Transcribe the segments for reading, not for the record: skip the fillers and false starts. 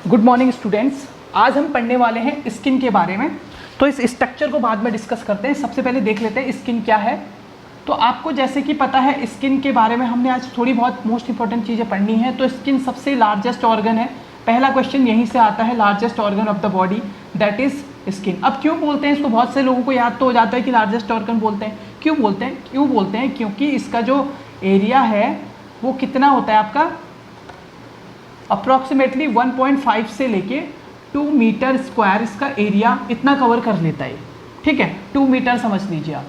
Good morning students. आज हम पढ़ने वाले हैं स्किन के बारे में। तो इस स्ट्रक्चर को बाद में डिस्कस करते हैं। सबसे पहले देख लेते हैं स्किन क्या है। तो आपको जैसे कि पता है स्किन के बारे में हमने आज थोड़ी बहुत मोस्ट इंपॉर्टेंट चीज़ें पढ़नी है। तो स्किन सबसे लार्जेस्ट ऑर्गन है। पहला क्वेश्चन यहीं से आता है, largest organ of the body that is skin. अब क्यों बोलते हैं इसको, बहुत से लोगों को याद तो हो जाता है कि लार्जेस्ट ऑर्गन बोलते हैं। क्यों बोलते हैं क्योंकि इसका जो एरिया है वो कितना होता है आपका, अप्रॉक्सीमेटली 1.5 से लेके 2 मीटर स्क्वायर इसका एरिया इतना कवर कर लेता है। ठीक है, 2 मीटर समझ लीजिए आप।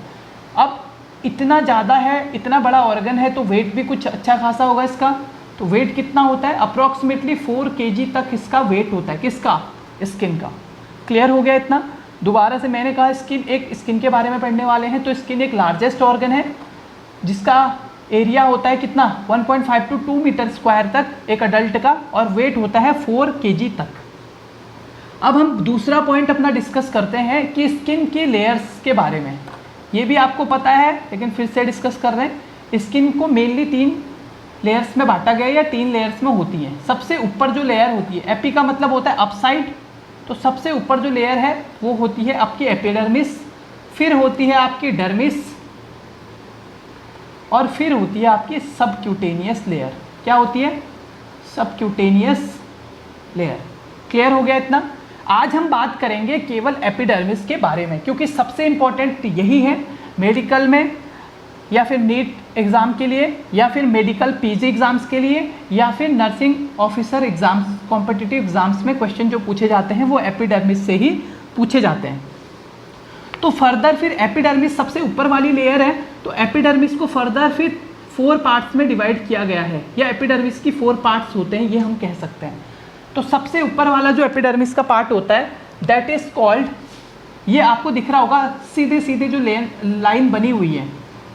अब इतना ज़्यादा है, इतना बड़ा ऑर्गन है तो वेट भी कुछ अच्छा खासा होगा इसका। तो वेट कितना होता है, अप्रॉक्सीमेटली 4 kg तक इसका वेट होता है। किसका, स्किन का। क्लियर हो गया इतना। दोबारा से मैंने कहा स्किन के बारे में पढ़ने वाले हैं। तो स्किन एक लार्जेस्ट ऑर्गन है जिसका एरिया होता है कितना, 1.5 to 2 मीटर स्क्वायर तक एक अडल्ट का, और वेट होता है 4 kg तक। अब हम दूसरा पॉइंट अपना डिस्कस करते हैं कि स्किन के लेयर्स के बारे में। ये भी आपको पता है लेकिन फिर से डिस्कस कर रहे हैं। स्किन को मेनली 3 लेयर्स में बांटा गया या 3 लेयर्स में होती है। सबसे ऊपर जो लेयर होती है, एपी का मतलब होता है अपसाइड, तो सबसे ऊपर जो लेयर है वो होती है आपकी एपिडर्मिस, फिर होती है आपकी डर्मिस, और फिर होती है आपकी सबक्यूटेनियस लेयर। क्या होती है, सबक्यूटेनियस लेयर। क्लियर हो गया इतना। आज हम बात करेंगे केवल एपिडर्मिस के बारे में, क्योंकि सबसे इम्पॉर्टेंट यही है मेडिकल में, या फिर नीट एग्ज़ाम के लिए, या फिर मेडिकल पीजी एग्ज़ाम्स के लिए, या फिर nursing officer exams, competitive exams में क्वेश्चन जो पूछे जाते हैं वो एपिडर्मिस से ही पूछे जाते हैं। तो फर्दर फिर एपिडर्मिस सबसे ऊपर वाली लेयर है, तो एपिडर्मिस को फर्दर फिर 4 पार्ट्स में डिवाइड किया गया है, या एपिडर्मिस की 4 पार्ट्स होते हैं, ये हम कह सकते हैं। तो सबसे ऊपर वाला जो एपिडर्मिस का पार्ट होता है दैट इज कॉल्ड, ये आपको दिख रहा होगा सीधे सीधे जो लाइन बनी हुई है,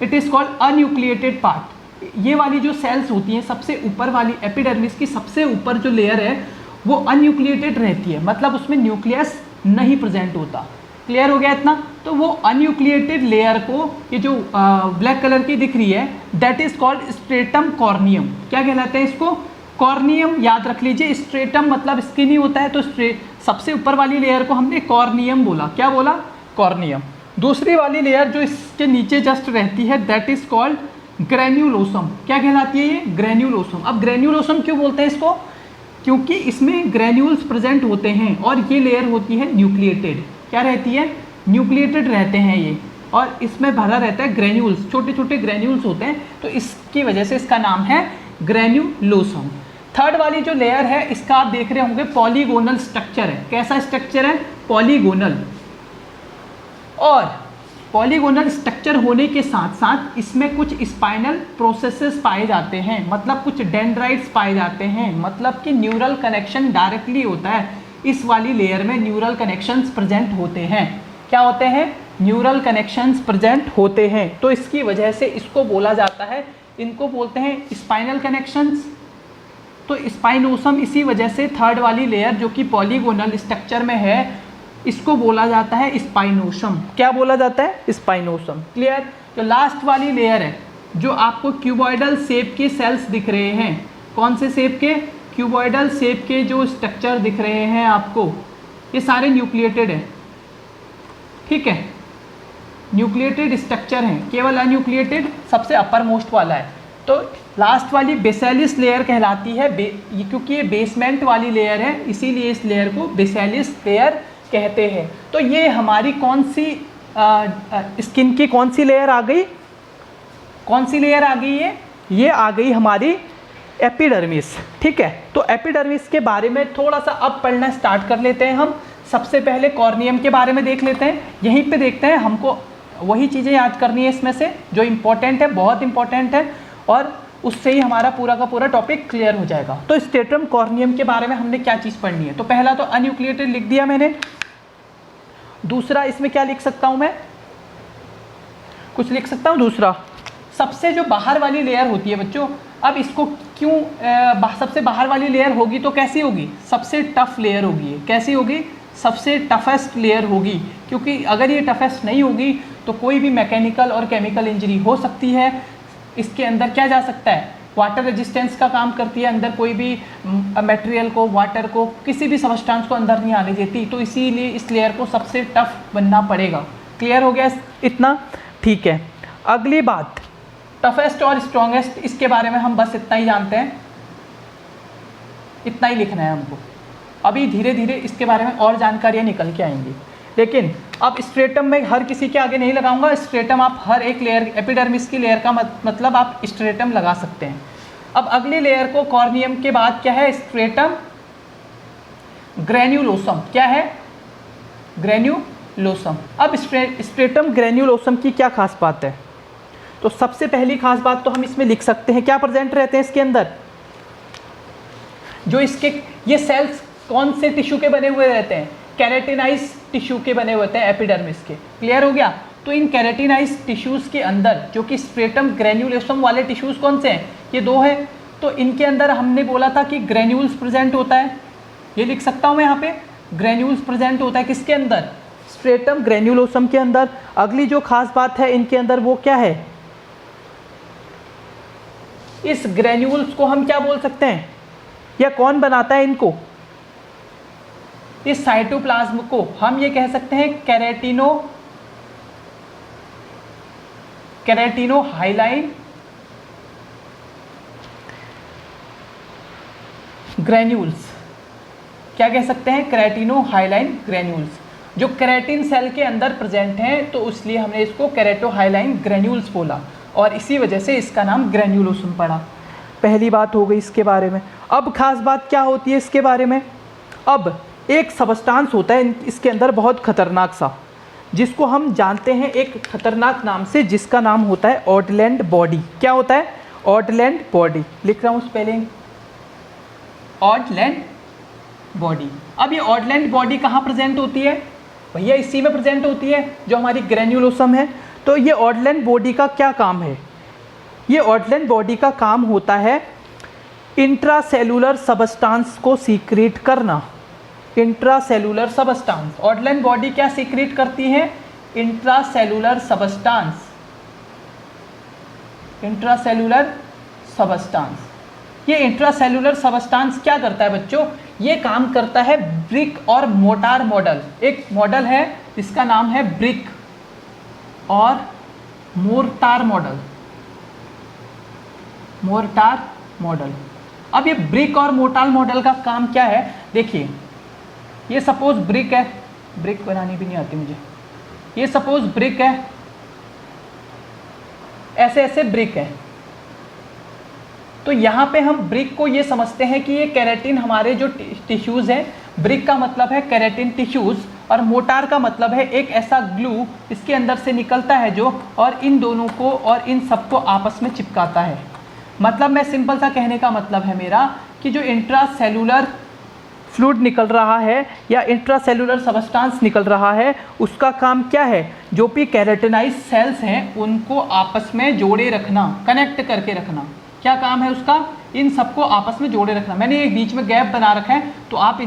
इट इज़ कॉल्ड अनन्यूक्लिएटेड पार्ट। ये वाली जो सेल्स होती हैं सबसे ऊपर वाली, एपिडर्मिस की सबसे ऊपर जो लेयर है वो अनन्यूक्लिएटेड रहती है, मतलब उसमें न्यूक्लियस नहीं प्रेजेंट होता। क्लियर हो गया इतना। तो वो अनन्यूक्लिएटेड लेयर को, ये जो ब्लैक कलर की दिख रही है, that is called stratum corneum. क्या कहलाते हैं इसको, कॉर्नियम। याद रख लीजिए, स्ट्रेटम मतलब स्किन ही होता है, तो सबसे ऊपर वाली लेयर को हमने कॉर्नियम बोला। क्या बोला, कॉर्नियम। दूसरी वाली लेयर जो इसके नीचे जस्ट रहती है दैट इज कॉल्ड ग्रेन्युलोसम। क्या कहलाती है ये, ग्रेन्युलोसम। अब ग्रेन्युलोसम क्यों बोलते हैं इसको, क्योंकि इसमें ग्रेन्यूल्स प्रेजेंट होते हैं और ये लेयर होती है न्यूक्लिएटेड। क्या रहती है, न्यूक्लिएटेड रहते हैं ये, और इसमें भरा रहता है ग्रेन्यूल्स, छोटे छोटे ग्रेन्यूल्स होते हैं, तो इसकी वजह से इसका नाम है ग्रेन्युलोसम। थर्ड वाली जो लेयर है इसका आप देख रहे होंगे पॉलीगोनल स्ट्रक्चर है। कैसा स्ट्रक्चर है, पॉलीगोनल। और पॉलीगोनल स्ट्रक्चर होने के साथ साथ इसमें कुछ स्पाइनल प्रोसेसेस पाए जाते हैं, मतलब कुछ डेंड्राइट्स पाए जाते हैं, मतलब कि न्यूरल कनेक्शन डायरेक्टली होता है। इस वाली लेयर में न्यूरल कनेक्शंस प्रेजेंट होते हैं। क्या होते हैं, न्यूरल कनेक्शंस प्रेजेंट होते हैं। तो इसकी वजह से इसको बोला जाता है, इनको बोलते हैं स्पाइनल कनेक्शंस। तो स्पाइनोसम इसी वजह से थर्ड वाली लेयर जो कि पॉलीगोनल स्ट्रक्चर में है, इसको बोला जाता है स्पाइनोसम। क्या बोला जाता है, स्पाइनोसम। क्लियर। जो लास्ट वाली लेयर है, जो आपको क्यूबॉइडल शेप के सेल्स दिख रहे हैं, कौन से शेप के, क्यूबॉइडल शेप के जो स्ट्रक्चर दिख रहे हैं आपको, ये सारे न्यूक्लिएटेड हैं। ठीक है, न्यूक्लिएटेड स्ट्रक्चर हैं, केवल अनन्यूक्लिएटेड सबसे अपर मोस्ट वाला है। तो लास्ट वाली बेसिलिस लेयर कहलाती है, क्योंकि ये बेसमेंट वाली लेयर है, इसीलिए इस लेयर को बेसिलिस लेयर कहते हैं। तो ये हमारी कौन सी स्किन की कौन सी लेयर आ गई, कौन सी लेयर आ गई है, ये आ गई हमारी एपिडर्मिस। ठीक है, तो एपिडर्मिस के बारे में थोड़ा सा अब पढ़ना स्टार्ट कर लेते हैं हम। सबसे पहले कॉर्नियम के बारे में देख लेते हैं। यहीं पे देखते हैं, हमको वही चीज़ें याद करनी है इसमें से जो इम्पोर्टेंट है, बहुत इंपॉर्टेंट है, और उससे ही हमारा पूरा का पूरा टॉपिक क्लियर हो जाएगा। तो स्ट्रेटम कॉर्नियम के बारे में हमने क्या चीज़ पढ़नी है, तो पहला तो अनन्यूक्लिएटेड लिख दिया मैंने। दूसरा इसमें क्या लिख सकता हूँ मैं, कुछ लिख सकता हूँ। दूसरा, सबसे जो बाहर वाली लेयर होती है बच्चों, अब इसको क्यों सबसे बाहर वाली लेयर होगी तो कैसी होगी, सबसे टफ लेयर होगी। कैसी होगी, सबसे टफेस्ट लेयर होगी, क्योंकि अगर ये टफेस्ट नहीं होगी तो कोई भी मैकेनिकल और केमिकल इंजरी हो सकती है। इसके अंदर क्या जा सकता है, वाटर रेजिस्टेंस का काम करती है, अंदर कोई भी मटेरियल को, वाटर को, किसी भी सब्सटेंस को अंदर नहीं आने देती, तो इसीलिए इस लेयर को सबसे टफ बनना पड़ेगा। क्लियर हो गया इतना? ठीक है, अगली बात टफेस्ट और स्ट्रॉन्गेस्ट, इसके बारे में हम बस इतना ही जानते हैं, इतना ही लिखना है हमको। अभी धीरे धीरे इसके बारे में और जानकारियाँ निकल के आएंगी, लेकिन अब स्ट्रेटम में हर किसी के आगे नहीं लगाऊंगा। स्ट्रेटम आप हर एक लेयर, एपिडर्मिस की लेयर का मतलब आप स्ट्रेटम लगा सकते हैं। अब अगली लेयर को कॉर्नियम के बाद क्या है? स्ट्रेटम ग्रेन्युलोसम। क्या है? ग्रेन्युलोसम। अब स्ट्रेटम ग्रेन्युलोसम की क्या खास बात है? तो सबसे पहली खास बात तो हम इसमें लिख सकते हैं, क्या प्रेजेंट रहते हैं इसके अंदर? जो इसके ये सेल्स कौन से टिश्यू के बने हुए रहते हैं? कैरेटिनाइज टिश्यू के बने हुए होते हैं एपिडर्मिस के। क्लियर हो गया? तो इन कैरेटिनाइज टिश्यूज़ के अंदर जो कि स्ट्रेटम ग्रेन्युलोसम वाले टिश्यूज़ कौन से हैं? ये दो हैं। तो इनके अंदर हमने बोला था कि ग्रेन्यूल्स प्रेजेंट होता है, ये लिख सकता हूँ मैं यहाँ पे, ग्रेन्यूल्स प्रेजेंट होता है किसके अंदर? स्ट्रेटम ग्रेन्युलोसम के अंदर। अगली जो खास बात है इनके अंदर वो क्या है? इस ग्रेन्यूल्स को हम क्या बोल सकते हैं, या कौन बनाता है इनको? इस साइटोप्लाज्म को हम ये कह सकते हैं कैरेटिनोहाइलाइन ग्रेन्यूल्स। क्या कह सकते हैं? कैरेटिनोहाइलाइन ग्रेन्यूल्स, जो कैरेटिन सेल के अंदर प्रेजेंट हैं, तो इसलिए हमने इसको कैरेटोहाइलाइन ग्रेन्यूल्स बोला और इसी वजह से इसका नाम ग्रेन्युलोसम पड़ा। पहली बात हो गई इसके बारे में। अब खास बात क्या होती है इसके बारे में? अब एक सबस्टांस होता है इसके अंदर बहुत खतरनाक सा, जिसको हम जानते हैं एक खतरनाक नाम से, जिसका नाम होता है ऑर्डलैंड बॉडी। क्या होता है? ऑर्डलैंड बॉडी। लिख रहा हूँ स्पेलिंग, ऑर्डलैंड बॉडी। अब ये ऑर्डलैंड बॉडी कहाँ प्रेजेंट होती है? भैया इसी में प्रेजेंट होती है जो हमारी ग्रेन्युलोसम है। तो ये ऑर्डलैंड बॉडी का क्या काम है? ये ऑर्डलैंड बॉडी का काम होता है इंट्रासेलुलर सबस्टांस को सीक्रेट करना। इंट्रासेलुलर सबस्टांस, ऑर्डलैंड बॉडी क्या सीक्रेट करती है? Intracellular substance. इंट्रासेलुलर सबस्टांस, ये इंट्रासेलुलर सबस्टांस क्या करता है बच्चों? ये काम करता है ब्रिक और मोर्टार मॉडल। एक मॉडल है जिसका नाम है ब्रिक और मोर्टार मॉडल। Mortar model. अब ये ब्रिक और मोर्टार मॉडल का काम क्या है? देखिए, ये सपोज ब्रिक है, ब्रिक बनानी भी नहीं आती मुझे, ये सपोज ब्रिक है, ऐसे ऐसे ब्रिक है। तो यहाँ पे हम ब्रिक को ये समझते हैं कि ये कैरेटिन हमारे जो टिश्यूज़ हैं, ब्रिक का मतलब है कैरेटिन टिश्यूज़ और मोटार का मतलब है एक ऐसा ग्लू इसके अंदर से निकलता है जो, और इन दोनों को और इन सबको आपस में चिपकाता है। मतलब मैं सिंपल सा कहने का मतलब है मेरा कि जो इंट्रासेलुलर फ्लूइड निकल रहा है या इंट्रासेलुलर सबस्टांस निकल रहा है, उसका काम क्या है? जो भी कैरेटिनाइज सेल्स हैं उनको आपस में जोड़े रखना, कनेक्ट करके रखना। क्या काम है उसका? इन सबको आपस में जोड़े रखना। मैंने एक बीच में गैप बना रखा है, तो आप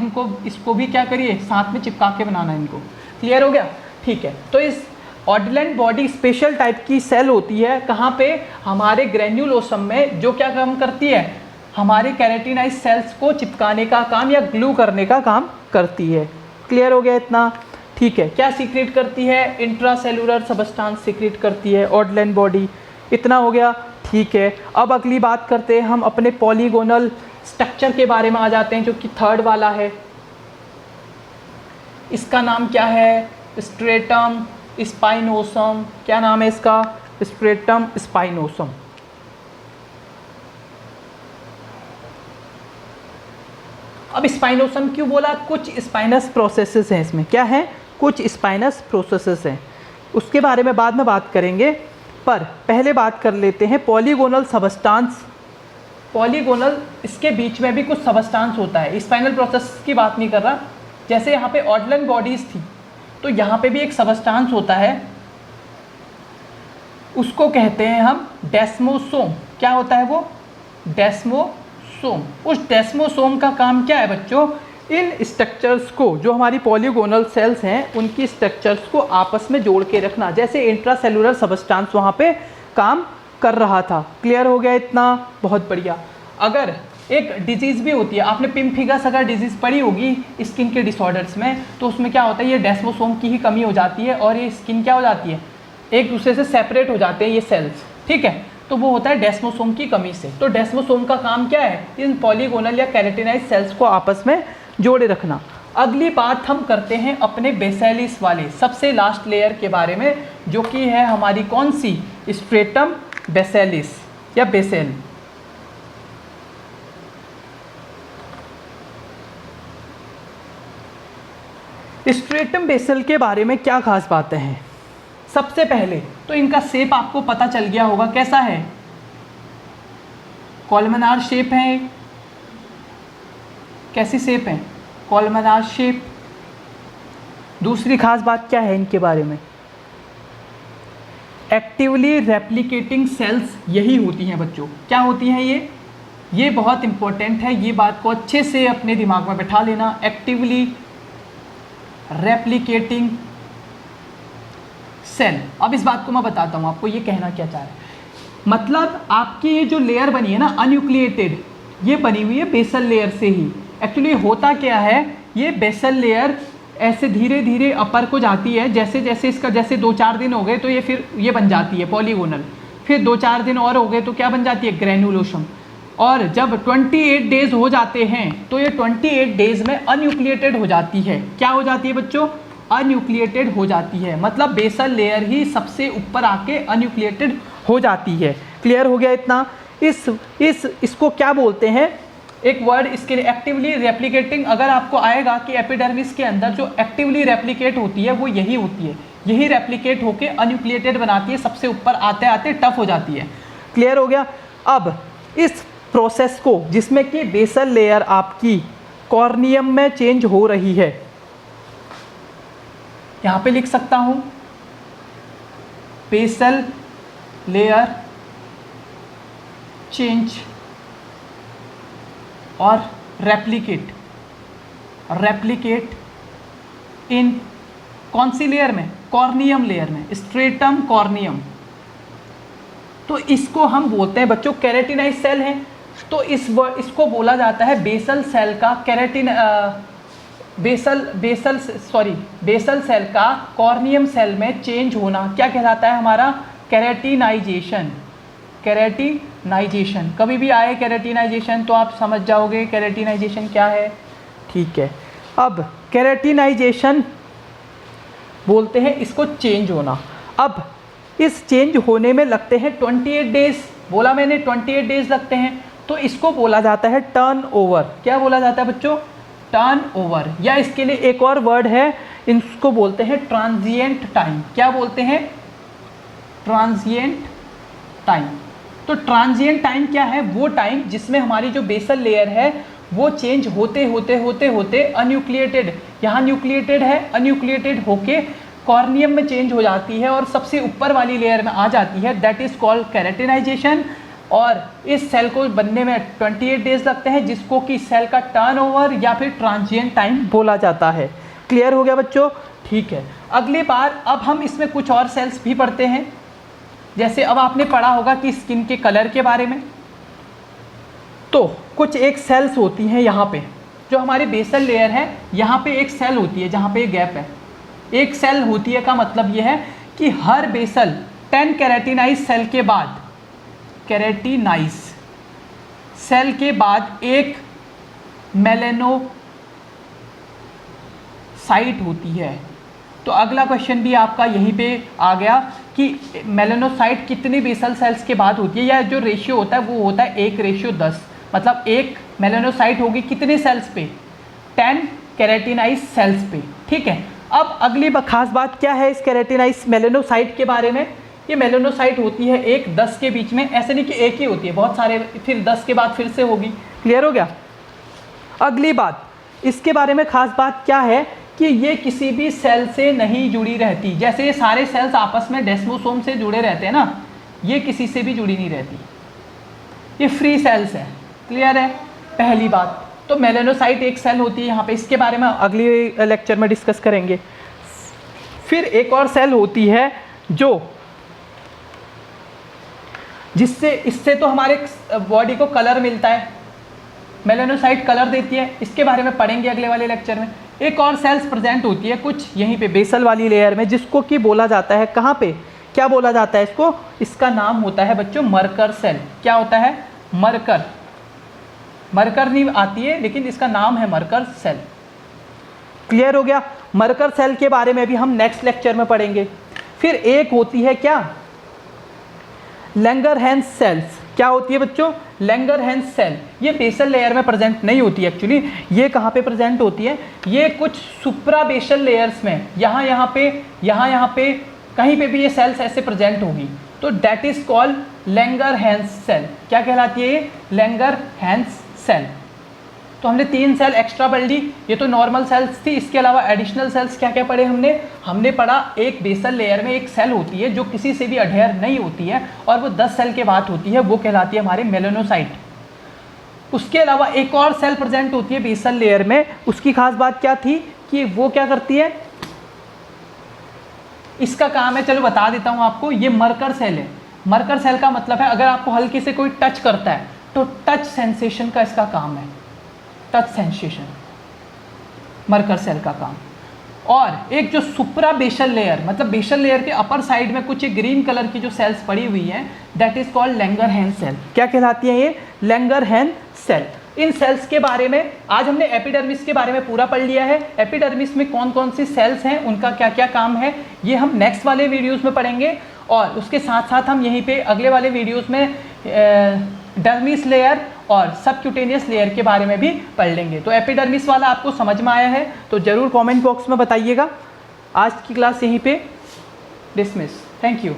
इसको भी क्या करिए, साथ में चिपका के बनाना इनको। क्लियर हो गया? ठीक है। तो इस ऑर्डलैंड बॉडी स्पेशल टाइप की सेल होती है, कहाँ पे? हमारे ग्रेन्युलोसम में, जो क्या काम करती है? हमारे कैरेटिनाइज सेल्स को चिपकाने का काम या ग्लू करने का काम करती है। क्लियर हो गया इतना? ठीक है। क्या सीक्रेट करती है? इंट्रासेलुलर सबस्टांस सीक्रेट करती है ऑर्डलैंड बॉडी। इतना हो गया? ठीक है। अब अगली बात करते हैं हम अपने पॉलीगोनल स्ट्रक्चर के बारे में आ जाते हैं, जो कि थर्ड वाला है। इसका नाम क्या है? Stratum spinosum. क्या नाम है इसका? Stratum spinosum. अब स्पाइनोसम क्यों बोला? कुछ स्पाइनस प्रोसेसेस हैं इसमें। क्या है? कुछ स्पाइनस प्रोसेसेस हैं, उसके बारे में बाद में बात करेंगे, पर पहले बात कर लेते हैं पॉलीगोनल सबस्टांस। पॉलीगोनल, इसके बीच में भी कुछ सबस्टांस होता है, स्पाइनल प्रोसेस की बात नहीं कर रहा। जैसे यहाँ पे ऑर्डलैंड बॉडीज़ थी, तो यहाँ पे भी एक सबस्टांस होता है, उसको कहते हैं हम डेस्मोसोम। क्या होता है वो? डेस्मोसोम। उस डेस्मोसोम का काम क्या है बच्चों? इन स्ट्रक्चर्स को, जो हमारी पॉलीगोनल सेल्स हैं, उनकी स्ट्रक्चर्स को आपस में जोड़ के रखना। जैसे इंट्रासेलुलर सबस्टांस वहाँ पे काम कर रहा था। क्लियर हो गया इतना? बहुत बढ़िया। अगर एक डिजीज़ भी होती है, आपने पिम्फिगस अगर डिजीज़ पढ़ी होगी स्किन के डिसऑर्डर्स में, तो उसमें क्या होता है, ये डेस्मोसोम की ही कमी हो जाती है और ये स्किन क्या हो जाती है, एक दूसरे से सेपरेट हो जाते हैं ये सेल्स, ठीक है। तो वो होता है डेस्मोसोम की कमी से। तो डेस्मोसोम का काम क्या है, इन पॉलीगोनल या कैरेटिनाइज सेल्स को आपस में जोड़े रखना। अगली बात हम करते हैं अपने बेसेलिस वाले सबसे लास्ट लेयर के बारे में, जो कि है हमारी कौन सी, स्ट्रेटम बेसेलिस या बेसेल। स्ट्रेटम बेसल के बारे में क्या खास बातें हैं? सबसे पहले तो इनका शेप आपको पता चल गया होगा, कैसा है, कॉलमनार शेप है। कैसी शेप है, कॉलमनार शेप। दूसरी खास बात क्या है इनके बारे में, एक्टिवली रेप्लिकेटिंग सेल्स यही होती हैं बच्चों। क्या होती हैं ये बहुत इंपॉर्टेंट है, ये बात को अच्छे से अपने दिमाग में बैठा लेना। Actively replicating cell. अब इस बात को मैं बताता हूँ आपको ये कहना क्या चाह रहा है। मतलब आपकी ये जो लेयर बनी है ना अनयूक्लिएटेड, ये बनी हुई है बेसल लेयर से ही। एक्चुअली होता क्या है, ये बेसल लेयर ऐसे धीरे धीरे अपर को जाती है, जैसे जैसे इसका जैसे 2-4 दिन हो गए तो ये फिर ये बन जाती है पॉलीगोनल, फिर 2-4 दिन और हो गए तो क्या बन जाती है, ग्रेनुलोसम। और जब 28 डेज हो जाते हैं तो ये 28 डेज में अनयूक्लिएटेड हो जाती है। क्या हो जाती है बच्चों, अनयूक्लिएटेड हो जाती है। मतलब बेसल लेयर ही सबसे ऊपर आके अनयूक्लिएटेड हो जाती है। क्लियर हो गया इतना? इसको क्या बोलते हैं, एक वर्ड इसके लिए एक्टिवली रेप्लिकेटिंग। अगर आपको आएगा कि एपिडर्मिस के अंदर जो एक्टिवली रेप्लिकेट होती है वो यही होती है, यही रेप्लिकेट होके अनयूक्लिएटेड बनाती है, सबसे ऊपर आते आते टफ हो जाती है। क्लियर हो गया? अब इस प्रोसेस को जिसमें कि बेसल लेयर आपकी कॉर्नियम में चेंज हो रही है, यहाँ पे लिख सकता हूँ बेसल लेयर चेंज और रेप्लिकेट इन कौन सी लेयर में, कॉर्नियम लेयर में, स्ट्रेटम कॉर्नियम। तो इसको हम बोलते हैं बच्चों कैरेटिनाइज सेल है। तो इसको बोला जाता है बेसल सेल का बेसल सेल का कॉर्नियम सेल में चेंज होना क्या कहलाता है हमारा, कैरेटिनाइजेशन। कैरेटिनाइजेशन कभी भी आए कैरेटिनाइजेशन तो आप समझ जाओगे कैरेटिनाइजेशन क्या है, ठीक है। अब कैरेटिनाइजेशन बोलते हैं इसको चेंज होना। अब इस चेंज होने में लगते हैं 28 डेज, बोला मैंने 28 डेज लगते हैं। तो इसको बोला जाता है टर्न ओवर। क्या बोला जाता है बच्चों, टर्न ओवर। या इसके लिए एक और वर्ड है, इसको बोलते हैं ट्रांजिएंट टाइम। क्या बोलते हैं, ट्रांजिएंट टाइम। तो ट्रांजिएंट टाइम क्या है, वो टाइम जिसमें हमारी जो बेसल लेयर है वो चेंज होते होते अनयूक्लिएटेड, यहाँ न्यूक्लिएटेड है, अनयूक्लिएटेड होके कॉर्नियम में चेंज हो जाती है और सबसे ऊपर वाली लेयर में आ जाती है। That is called keratinization. और इस सेल को बनने में 28 डेज लगते हैं, जिसको कि सेल का टर्नओवर या फिर ट्रांजिएंट टाइम बोला जाता है। क्लियर हो गया बच्चों, ठीक है। अगली बार अब हम इसमें कुछ और सेल्स भी पढ़ते हैं। जैसे अब आपने पढ़ा होगा कि स्किन के कलर के बारे में, तो कुछ एक सेल्स होती हैं यहाँ पे, जो हमारी बेसल लेयर है यहाँ पे एक सेल होती है जहाँ पे गैप है, एक सेल होती है। का मतलब ये है कि हर बेसल 10 कैरेटिनाइज सेल के बाद, कैरेटिनाइज सेल के बाद एक मेलेनोसाइट होती है। तो अगला क्वेश्चन भी आपका यहीं पे आ गया कि मेलेनोसाइट कितनी बेसल सेल्स के बाद होती है, या जो रेशियो होता है वो होता है 1:10। मतलब एक मेलेनोसाइट होगी कितने सेल्स पे, 10 कैरेटिनाइज सेल्स पे, ठीक है। अब अगली खास बात क्या है इस कैरेटिनाइज मेलेनोसाइट के बारे में, ये मेलेनोसाइट होती है 1-10 के बीच में, ऐसे नहीं कि एक ही होती है, बहुत सारे, फिर 10 के बाद फिर से होगी। क्लियर हो गया? अगली बात इसके बारे में खास बात क्या है कि ये किसी भी सेल से नहीं जुड़ी रहती। जैसे ये सारे सेल्स आपस में डेस्मोसोम से जुड़े रहते हैं ना, ये किसी से भी जुड़ी नहीं रहती, ये फ्री सेल्स है। क्लियर है? पहली बात तो मेलेनोसाइट एक सेल होती है यहाँ पे, इसके बारे में अगली लेक्चर में डिस्कस करेंगे। फिर एक और सेल होती है जो जिससे इससे तो हमारे बॉडी को कलर मिलता है, मेलानोसाइट कलर देती है, इसके बारे में पढ़ेंगे अगले वाले लेक्चर में। एक और सेल्स प्रेजेंट होती है कुछ यहीं पे बेसल वाली लेयर में, जिसको कि बोला जाता है, कहाँ पे क्या बोला जाता है इसको, इसका नाम होता है बच्चों मरकर सेल। क्या होता है? मरकर। मरकर नहीं आती है लेकिन इसका नाम है मरकर सेल। क्लियर हो गया? मरकर सेल के बारे में भी हम नेक्स्ट लेक्चर में पढ़ेंगे। फिर एक होती है क्या, लैंगरहैंस सेल्स। क्या होती है बच्चों? Langerhans cell. ये बेसल लेयर में प्रेजेंट नहीं होती है एक्चुअली, ये कहाँ पे प्रेजेंट होती है, ये कुछ सुप्रा बेसल लेयर्स में, यहाँ पे कहीं पे भी ये सेल्स ऐसे प्रेजेंट होगी, तो that is called Langerhans cell. क्या कहलाती है ये? Langerhans cell. तो हमने 3 सेल एक्स्ट्रा पढ़ ली, ये तो नॉर्मल सेल्स थी। इसके अलावा एडिशनल सेल्स क्या क्या पढ़े हमने पढ़ा एक बेसल लेयर में एक सेल होती है जो किसी से भी अडेयर नहीं होती है और वो 10 सेल के बाद होती है, वो कहलाती है हमारे मेलानोसाइट। उसके अलावा एक और सेल प्रेजेंट होती है बेसल लेयर में, उसकी खास बात क्या थी कि वो क्या करती है, इसका काम है, चलो बता देता हूँ आपको, ये मरकर सेल है। मरकर सेल का मतलब है अगर आपको हल्के से कोई टच करता है तो टच सेंसेशन का इसका काम है, टच सेंसेशन मरकर सेल का काम। और एक जो सुप्रा बेसल लेयर, मतलब बेसल लेयर के अपर साइड में कुछ ग्रीन कलर की जो सेल्स पड़ी हुई हैं, that is called Langerhans cell. क्या कहलाती है ये? Langerhans cell. इन सेल्स के बारे में आज हमने एपिडर्मिस के बारे में पूरा पढ़ लिया है। एपिडर्मिस में कौन कौन सी सेल्स हैं, उनका क्या क्या काम है, ये हम नेक्स्ट वाले वीडियोस में पढ़ेंगे। और उसके साथ साथ हम यहीं पे अगले वाले वीडियोस में डर्मिस लेयर और सबक्यूटेनियस लेयर के बारे में भी पढ़ लेंगे। तो एपिडर्मिस वाला आपको समझ में आया है तो ज़रूर कमेंट बॉक्स में बताइएगा। आज की क्लास यहीं पे डिसमिस। Thank you.